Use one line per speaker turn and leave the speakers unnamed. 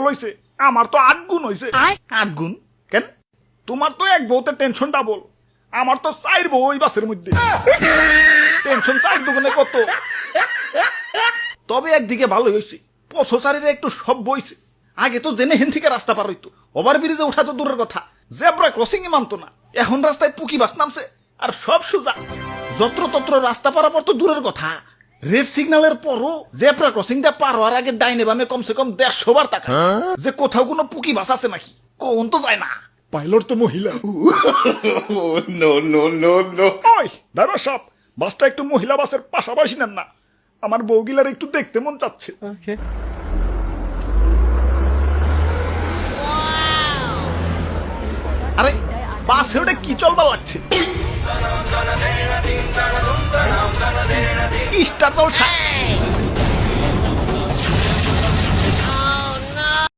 হয়েছে, আমার তো 8 গুণ হয়েছে। 8 গুণ কেন? তোমার তো এক বউতে টেনশন ডাবল, আমার তো 4 বউ ওই বাসের মধ্যে। টেনশন 4 দুগুণে কত। তবে একদিকে ভালো হয়েছে, পথচারীরা একটু সব বইছে। আগে তো জেনে হেন থেকে রাস্তা পার হইতো, ওভার ব্রিজে ওঠা তো দূরের কথা, জেব্রা ক্রসিং এ মানতো না। এখন রাস্তায় পুকি বাস নামছে, আর সব সোজা। যত্রতত্র রাস্তা পারাপার তো দূরের কথা, রেড সিগন্যালের পরও জেব্রা ক্রসিং দিয়ে পার হওয়ার আগে ডাইনে বামে কমসে কম 150 বার তাকা যে কোথাও কোনো পুকি বাস আছে নাকি। কোন তো যায় না। পাইলট তো মহিলা।
No, no, no, no.
ওই ড্রাইভার সাহেব, বাসটা একটু মহিলা বাসের পাশাপাশি নেন না, আমার বউগিলার একটু দেখতে মন চাচ্ছে। আরে বাসে ওটা কি চলবা লাগছে? স্টার জলসা।